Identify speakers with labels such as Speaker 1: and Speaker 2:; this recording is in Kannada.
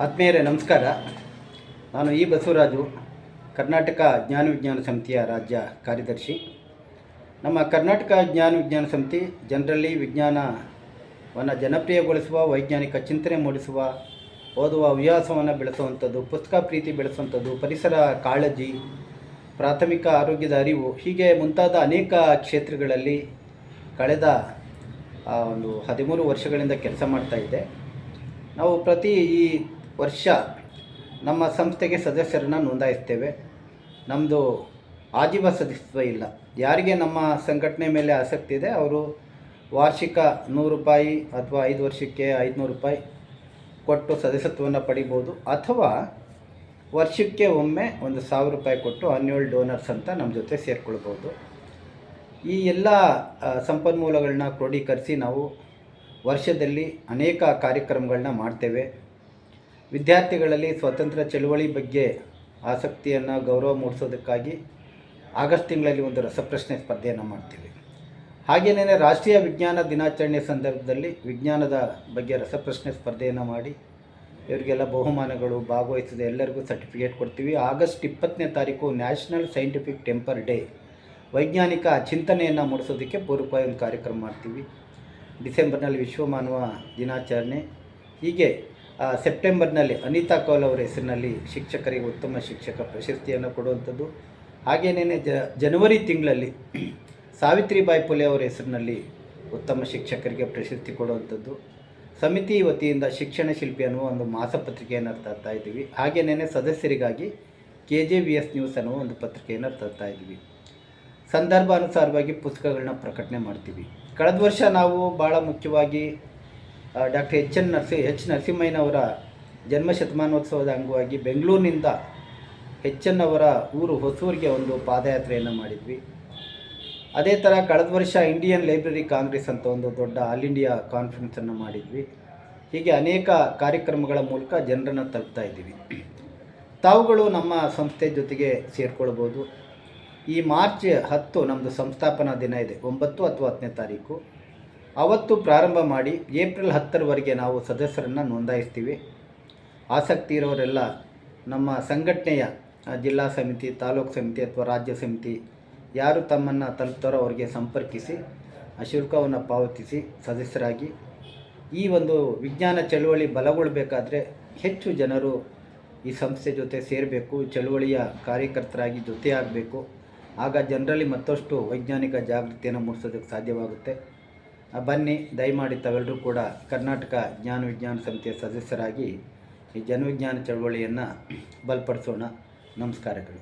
Speaker 1: ಆತ್ಮೀಯರೇ ನಮಸ್ಕಾರ. ನಾನು ಇ ಬಸವರಾಜು, ಕರ್ನಾಟಕ ಜ್ಞಾನ ವಿಜ್ಞಾನ ಸಮಿತಿಯ ರಾಜ್ಯ ಕಾರ್ಯದರ್ಶಿ. ನಮ್ಮ ಕರ್ನಾಟಕ ಜ್ಞಾನ ವಿಜ್ಞಾನ ಸಮಿತಿ ಜನರಲ್ಲಿ ವಿಜ್ಞಾನವನ್ನು ಜನಪ್ರಿಯಗೊಳಿಸುವ, ವೈಜ್ಞಾನಿಕ ಚಿಂತನೆ ಮೂಡಿಸುವ, ಓದುವ ಹವ್ಯಾಸವನ್ನು ಬೆಳೆಸುವಂಥದ್ದು, ಪುಸ್ತಕ ಪ್ರೀತಿ ಬೆಳೆಸುವಂಥದ್ದು, ಪರಿಸರ ಕಾಳಜಿ, ಪ್ರಾಥಮಿಕ ಆರೋಗ್ಯದ ಅರಿವು, ಹೀಗೆ ಮುಂತಾದ ಅನೇಕ ಕ್ಷೇತ್ರಗಳಲ್ಲಿ ಕಳೆದ ಒಂದು 13 ವರ್ಷಗಳಿಂದ ಕೆಲಸ ಮಾಡ್ತಾಯಿದ್ದೆ. ನಾವು ಪ್ರತಿ ಈ ವರ್ಷ ನಮ್ಮ ಸಂಸ್ಥೆಗೆ ಸದಸ್ಯರನ್ನು ನೋಂದಾಯಿಸ್ತೇವೆ. ನಮ್ಮದು ಆಜೀವ ಸದಸ್ಯತ್ವ ಇಲ್ಲ. ಯಾರಿಗೆ ನಮ್ಮ ಸಂಘಟನೆ ಮೇಲೆ ಆಸಕ್ತಿ ಇದೆ ಅವರು ವಾರ್ಷಿಕ ₹100 ಅಥವಾ 5 ವರ್ಷಕ್ಕೆ ₹500 ಕೊಟ್ಟು ಸದಸ್ಯತ್ವವನ್ನು ಪಡಿಬೋದು, ಅಥವಾ ವರ್ಷಕ್ಕೆ ಒಮ್ಮೆ ₹1,000 ಕೊಟ್ಟು ಆನ್ಯುವಲ್ ಡೋನರ್ಸ್ ಅಂತ ನಮ್ಮ ಜೊತೆ ಸೇರಿಕೊಳ್ಬೋದು. ಈ ಎಲ್ಲ ಸಂಪನ್ಮೂಲಗಳನ್ನ ಕ್ರೋಢೀಕರಿಸಿ ನಾವು ವರ್ಷದಲ್ಲಿ ಅನೇಕ ಕಾರ್ಯಕ್ರಮಗಳನ್ನ ಮಾಡ್ತೇವೆ. ವಿದ್ಯಾರ್ಥಿಗಳಲ್ಲಿ ಸ್ವತಂತ್ರ ಚಳುವಳಿ ಬಗ್ಗೆ ಆಸಕ್ತಿಯನ್ನು, ಗೌರವ ಮೂಡಿಸೋದಕ್ಕಾಗಿ ಆಗಸ್ಟ್ ತಿಂಗಳಲ್ಲಿ ಒಂದು ರಸಪ್ರಶ್ನೆ ಸ್ಪರ್ಧೆಯನ್ನು ಮಾಡ್ತೀವಿ. ಹಾಗೆಯೇ ರಾಷ್ಟ್ರೀಯ ವಿಜ್ಞಾನ ದಿನಾಚರಣೆ ಸಂದರ್ಭದಲ್ಲಿ ವಿಜ್ಞಾನದ ಬಗ್ಗೆ ರಸಪ್ರಶ್ನೆ ಸ್ಪರ್ಧೆಯನ್ನು ಮಾಡಿ ಇವರಿಗೆಲ್ಲ ಬಹುಮಾನಗಳು, ಭಾಗವಹಿಸಿದ ಎಲ್ಲರಿಗೂ ಸರ್ಟಿಫಿಕೇಟ್ ಕೊಡ್ತೀವಿ. ಆಗಸ್ಟ್ 20ನೇ ತಾರೀಕು ನ್ಯಾಷನಲ್ ಸೈಂಟಿಫಿಕ್ ಟೆಂಪರ್ ಡೇ, ವೈಜ್ಞಾನಿಕ ಚಿಂತನೆಯನ್ನು ಮೂಡಿಸೋದಕ್ಕೆ ಪೂರ್ವಕವಾಗಿ ಒಂದು ಕಾರ್ಯಕ್ರಮ ಮಾಡ್ತೀವಿ. ಡಿಸೆಂಬರ್ನಲ್ಲಿ ವಿಶ್ವ ಮಾನವ ದಿನಾಚರಣೆ. ಹೀಗೆ ಸೆಪ್ಟೆಂಬರ್ನಲ್ಲಿ ಅನಿತಾ ಕೌಲ್ ಅವರ ಹೆಸರಿನಲ್ಲಿ ಶಿಕ್ಷಕರಿಗೆ ಉತ್ತಮ ಶಿಕ್ಷಕ ಪ್ರಶಸ್ತಿಯನ್ನು ಕೊಡುವಂಥದ್ದು. ಹಾಗೆಯೇ ಜನವರಿ ತಿಂಗಳಲ್ಲಿ ಸಾವಿತ್ರಿಬಾಯಿ ಫುಲೆ ಅವರ ಹೆಸರಿನಲ್ಲಿ ಉತ್ತಮ ಶಿಕ್ಷಕರಿಗೆ ಪ್ರಶಸ್ತಿ ಕೊಡುವಂಥದ್ದು. ಸಮಿತಿ ವತಿಯಿಂದ ಶಿಕ್ಷಣ ಶಿಲ್ಪಿ ಅನ್ನುವ ಒಂದು ಮಾಸಪತ್ರಿಕೆಯನ್ನು ತರ್ತಾ ಇದ್ದೀವಿ. ಹಾಗೆಯೇ ಸದಸ್ಯರಿಗಾಗಿ KJVS ನ್ಯೂಸ್ ಅನ್ನುವ ಒಂದು ಪತ್ರಿಕೆಯನ್ನು ತರ್ತಾ ಇದ್ದೀವಿ. ಸಂದರ್ಭಾನುಸಾರವಾಗಿ ಪುಸ್ತಕಗಳನ್ನ ಪ್ರಕಟಣೆ ಮಾಡ್ತೀವಿ. ಕಳೆದ ವರ್ಷ ನಾವು ಭಾಳ ಮುಖ್ಯವಾಗಿ ಡಾಕ್ಟರ್ ಎಚ್ ನರಸಿಂಹಯ್ಯನವರ ಜನ್ಮಶತಮಾನೋತ್ಸವದ ಅಂಗವಾಗಿ ಬೆಂಗಳೂರಿನಿಂದ ಅವರ ಊರು ಹೊಸೂರಿಗೆ ಒಂದು ಪಾದಯಾತ್ರೆಯನ್ನು ಮಾಡಿದ್ವಿ. ಅದೇ ಥರ ಕಳೆದ ವರ್ಷ ಇಂಡಿಯನ್ ಲೈಬ್ರರಿ ಕಾಂಗ್ರೆಸ್ ಅಂತ ಒಂದು ದೊಡ್ಡ ಆಲ್ ಇಂಡಿಯಾ ಕಾನ್ಫರೆನ್ಸನ್ನು ಮಾಡಿದ್ವಿ. ಹೀಗೆ ಅನೇಕ ಕಾರ್ಯಕ್ರಮಗಳ ಮೂಲಕ ಜನರನ್ನು ತಲುಪ್ತಾ ಇದ್ದೀವಿ. ತಾವುಗಳು ನಮ್ಮ ಸಂಸ್ಥೆ ಜೊತೆಗೆ ಸೇರಿಕೊಳ್ಬೋದು. ಈ ಮಾರ್ಚ್ 10 ನಮ್ಮದು ಸಂಸ್ಥಾಪನಾ ದಿನ ಇದೆ, 9 ಅಥವಾ 10ನೇ ತಾರೀಕು. ಅವತ್ತು ಪ್ರಾರಂಭ ಮಾಡಿ ಏಪ್ರಿಲ್ 10ರವರೆಗೆ ನಾವು ಸದಸ್ಯರನ್ನು ನೋಂದಾಯಿಸ್ತೀವಿ. ಆಸಕ್ತಿ ಇರೋರೆಲ್ಲ ನಮ್ಮ ಸಂಘಟನೆಯ ಜಿಲ್ಲಾ ಸಮಿತಿ, ತಾಲೂಕು ಸಮಿತಿ ಅಥವಾ ರಾಜ್ಯ ಸಮಿತಿ ಯಾರು ತಮ್ಮನ್ನು ತಲುಪ್ತಾರೋ ಅವರಿಗೆ ಸಂಪರ್ಕಿಸಿ ಶುಲ್ಕವನ್ನು ಪಾವತಿಸಿ ಸದಸ್ಯರಾಗಿ ಈ ಒಂದು ವಿಜ್ಞಾನ ಚಳುವಳಿ ಬಲಗೊಳ್ಳಬೇಕಾದ್ರೆ ಹೆಚ್ಚು ಜನರು ಈ ಸಂಸ್ಥೆ ಜೊತೆ ಸೇರಬೇಕು, ಚಳುವಳಿಯ ಕಾರ್ಯಕರ್ತರಾಗಿ ಜೊತೆಯಾಗಬೇಕು. ಆಗ ಜನರಲ್ಲಿ ಮತ್ತಷ್ಟು ವೈಜ್ಞಾನಿಕ ಜಾಗೃತಿಯನ್ನು ಮೂಡಿಸೋದಕ್ಕೆ ಸಾಧ್ಯವಾಗುತ್ತೆ. ಬನ್ನಿ, ದಯಮಾಡಿ ತಾವೆಲ್ಲರೂ ಕೂಡ ಕರ್ನಾಟಕ ಜ್ಞಾನ ವಿಜ್ಞಾನ ಸಮಿತಿಯ ಸದಸ್ಯರಾಗಿ ಈ ಜನವಿಜ್ಞಾನ ಚಳವಳಿಯನ್ನು ಬಲಪಡಿಸೋಣ. ನಮಸ್ಕಾರಗಳು.